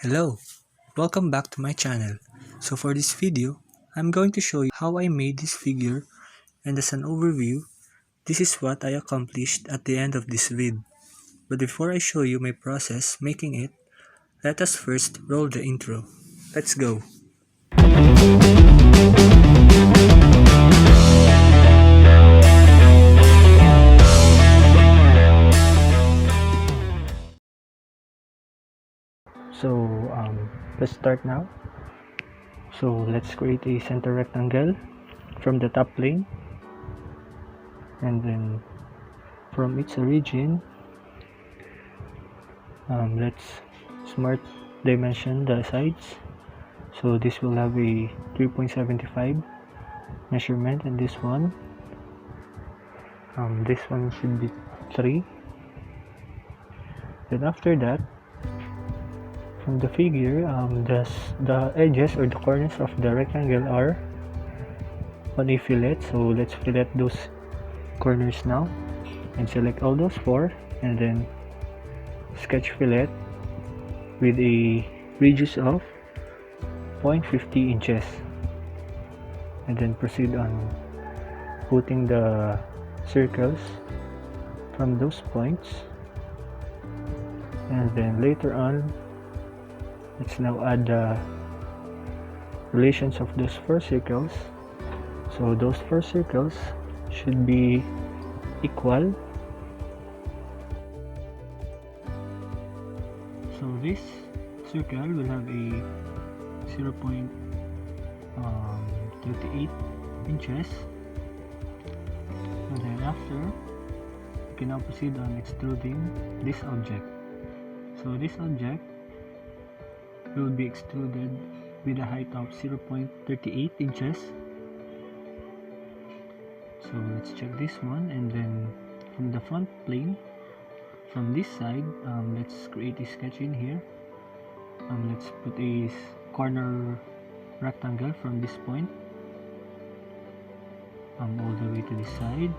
Hello, welcome back to my channel. So for this video, I'm going to show you how I made this figure, and as an overview, this is what I accomplished at the end of this vid. But before I show you my process making it, let us first roll the intro. Let's go! So let's start now. So let's create a center rectangle from the top plane, and then from its origin, let's smart dimension the sides. So this will have a 3.75 measurement, and this one should be 3. Then after that, from the figure, the edges or the corners of the rectangle are on a fillet. So let's fillet those corners now, and select all those 4, and then sketch fillet with a radius of 0.50 inches, and then proceed on putting the circles from those points. And then later on, let's now add the relations of those 4 circles. So those 4 circles should be equal. So this circle will have a 0.38 inches, and then after, you can now proceed on extruding this object. So this object will be extruded with a height of 0.38 inches. So let's check this one, and then from the front plane, from this side, let's create a sketch in here. Let's put a corner rectangle from this point all the way to this side.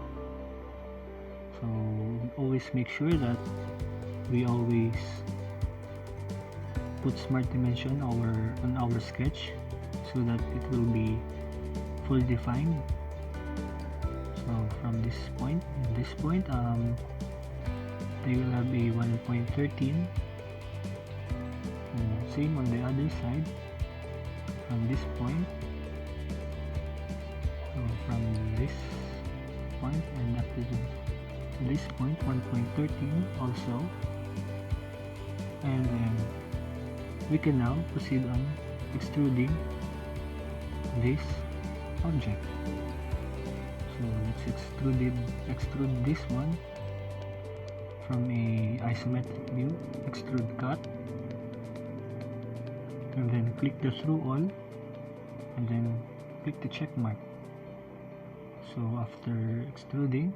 So always make sure that we always put smart dimension on our sketch so that it will be fully defined. So from this point and this point, they will have a 1.13. Same on the other side, from this point. So from this point and up to this point, 1.13 also. And then we can now proceed on extruding this object. So let's extrude this one from a isometric view, extrude cut, and then click the through all, and then click the check mark. So after extruding,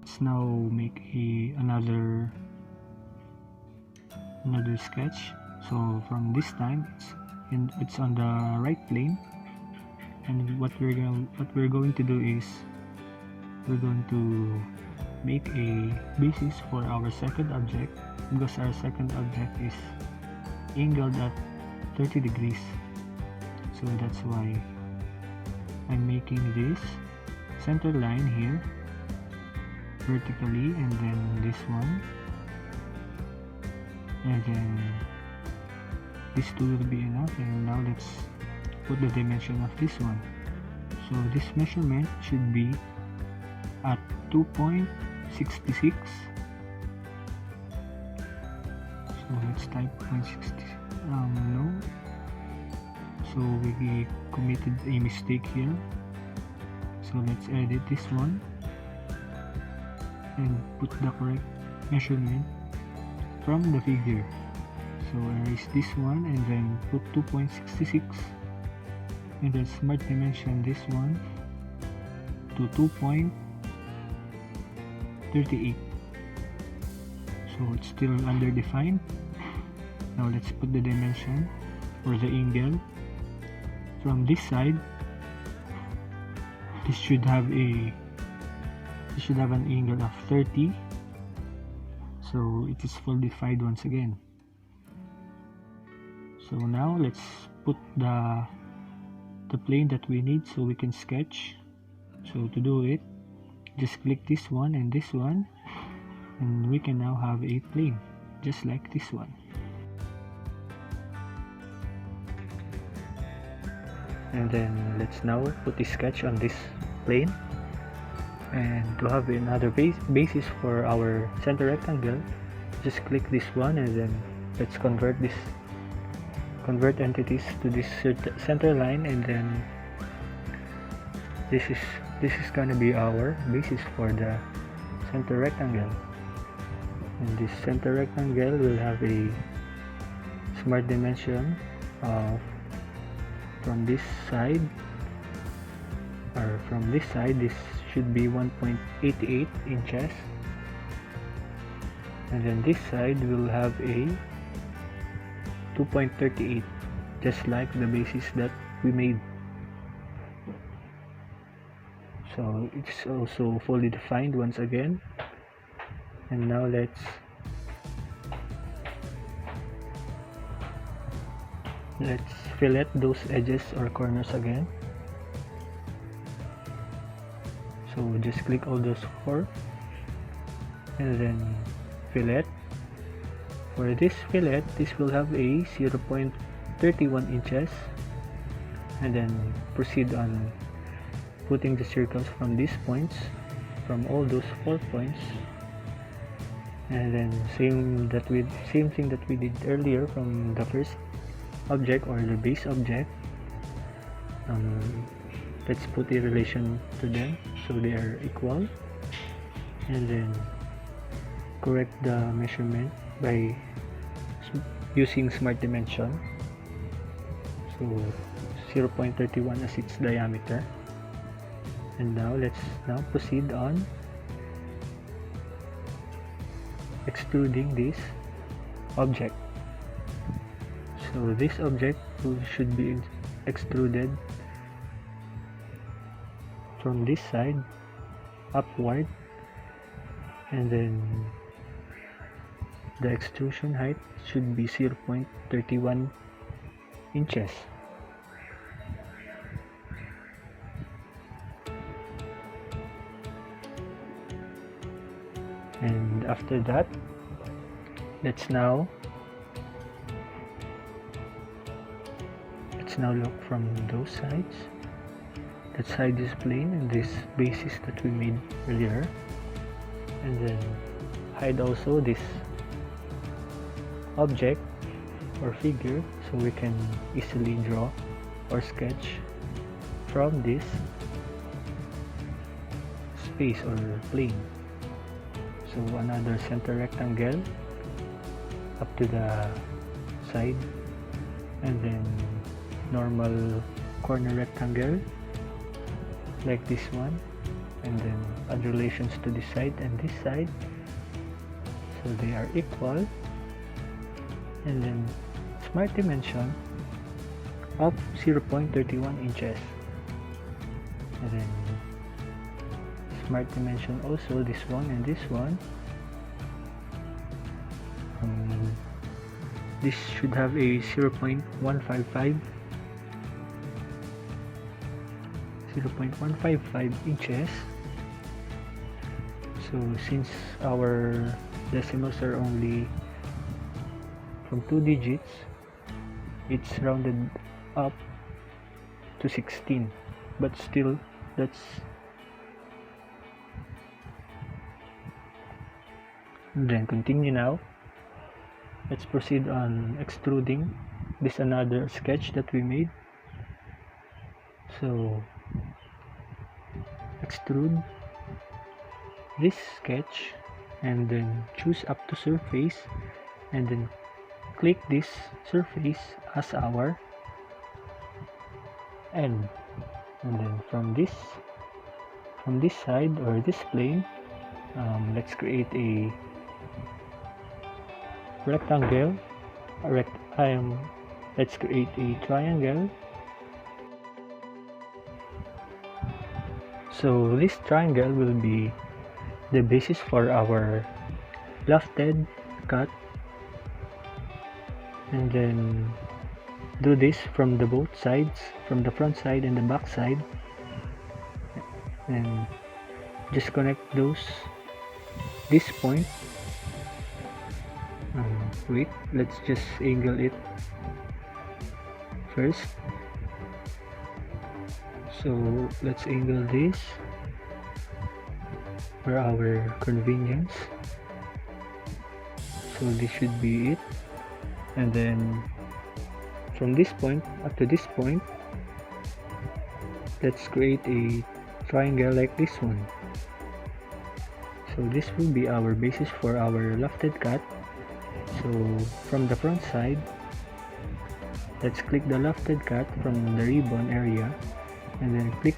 let's now make another sketch. So from this time, it's on the right plane, and what we're going to do is we're going to make a basis for our second object, because our second object is angled at 30 degrees. So that's why I'm making this center line here vertically, and then this one, and then this two will be enough. And now let's put the dimension of this one. So this measurement should be at 2.66. So let's type 0.60. No, so we committed a mistake here, so let's edit this one and put the correct measurement from the figure. So erase this one and then put 2.66, and then smart dimension this one to 2.38. So it's still underdefined. Now let's put the dimension or the angle from this side this should have an angle of 30, so it is solidified once again. So now let's put the plane that we need so we can sketch. So to do it, just click this one and this one, and we can now have a plane just like this one. And then let's now put a sketch on this plane. And to have another basis for our center rectangle, just click this one, and then let's convert entities to this center line, and then this is gonna be our basis for the center rectangle. And this center rectangle will have a smart dimension of from this side, this should be 1.88 inches, and then this side will have a 2.38, just like the basis that we made. So it's also fully defined once again. And now let's fillet those edges or corners again. So just click all those four and then fillet. For this fillet, this will have a 0.31 inches, and then proceed on putting the circles from these points, from all those 4 points, and then same thing that we did earlier from the first object or the base object. Let's put a relation to them so they are equal, and then correct the measurement by using smart dimension. So 0.31 as its diameter. And now let's proceed on extruding this object. So this object should be extruded from this side upward, and then the extrusion height should be 0.31 inches. And after that, let's now look from those sides. Let's hide this plane and this basis that we made earlier, and then hide also this object or figure so we can easily draw or sketch from this space or plane. So another center rectangle up to the side, and then normal corner rectangle like this one, and then add relations to this side and this side so they are equal, and then smart dimension of 0.31 inches, and then smart dimension also this one and this one. This should have a 0.155 inches. So since our decimals are only from 2 digits, it's rounded up to 16, but still that's then continue. Now let's proceed on extruding this another sketch that we made. So extrude this sketch and then choose up to surface, and then click this surface as our end, and then from this side or this plane, let's create a rectangle. Let's create a triangle, So this triangle will be the basis for our lofted cut, and then do this from the both sides, from the front side and the back side, and just connect this point. Wait, let's just angle it first. So let's angle this for our convenience. So this should be it, and then from this point up to this point, let's create a triangle like this one. So this will be our basis for our lofted cut. So from the front side, let's click the lofted cut from the ribbon area, and then click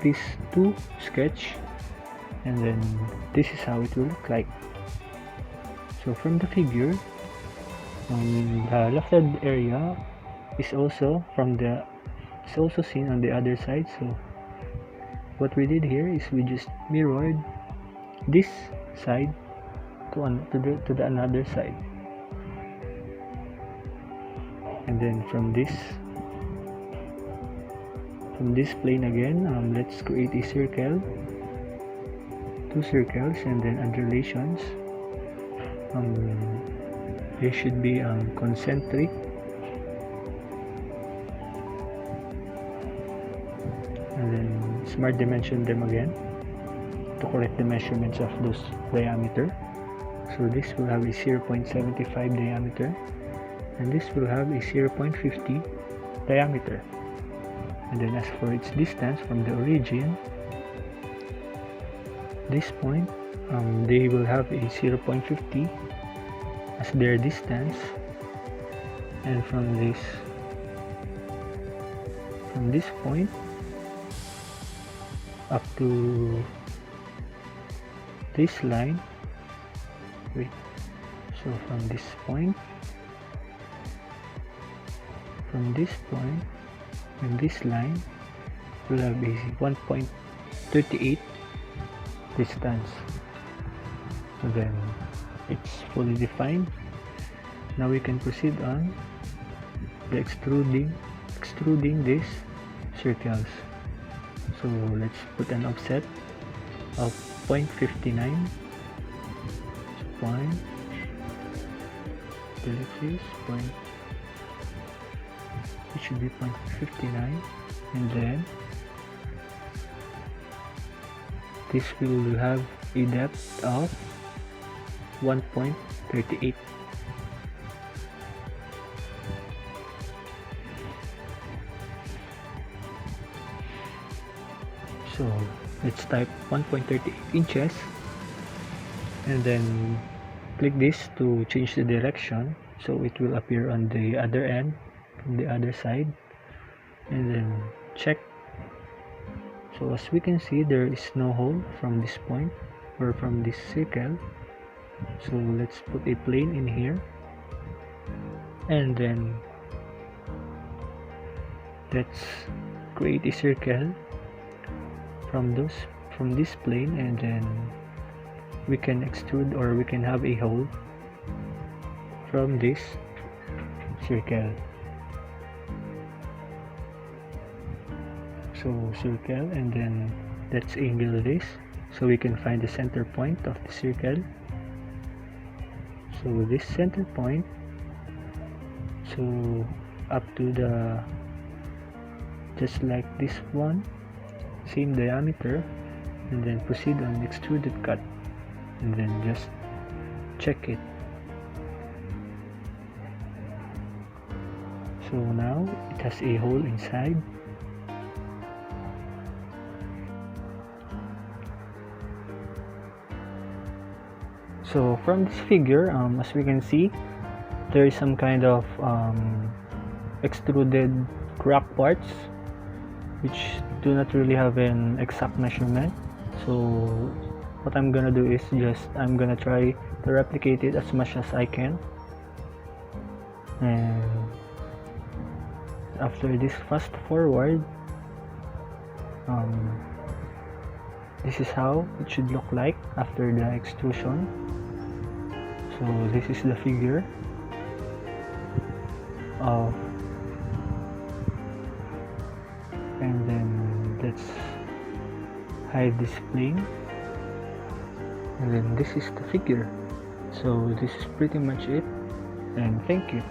this to sketch, and then this is how it will look like. So from the figure, the lofted area is also seen on the other side. So what we did here is we just mirrored this side to the another side, and then from this plane again, let's create a circle, 2 circles, and then undulations. They should be concentric, and then smart dimension them again to correct the measurements of those diameter. So this will have a 0.75 diameter, and this will have a 0.50 diameter. And then as for its distance from the origin, this point, they will have a 0.50 as their distance, and from this point up to this line, so from this point and this line will have a 1.38 distance. So then it's fully defined. Now we can proceed on the extruding these circles. So let's put an offset of 0.59. It should be 0.59, and then this will have a depth of 1.38. So let's type 1.38 inches, and then click this to change the direction, so it will appear on the other end, from the other side, and then check. So as we can see, there is no hole from this point or from this circle. So let's put a plane in here, and then let's create a circle from this plane, and then we can extrude, or we can have a hole from this circle. So circle, and then let's angle this so we can find the center point of the circle. So this center point, so up to the, just like this one, same diameter, and then proceed on extruded cut, and then just check it. So now it has a hole inside. So from this figure, as we can see, there is some kind of extruded crack parts which do not really have an exact measurement. So what I'm gonna do is I'm gonna try to replicate it as much as I can, and after this fast forward, this is how it should look like after the extrusion. So this is the figure of, and then let's hide this plane, and then this is the figure. So this is pretty much it, and thank you.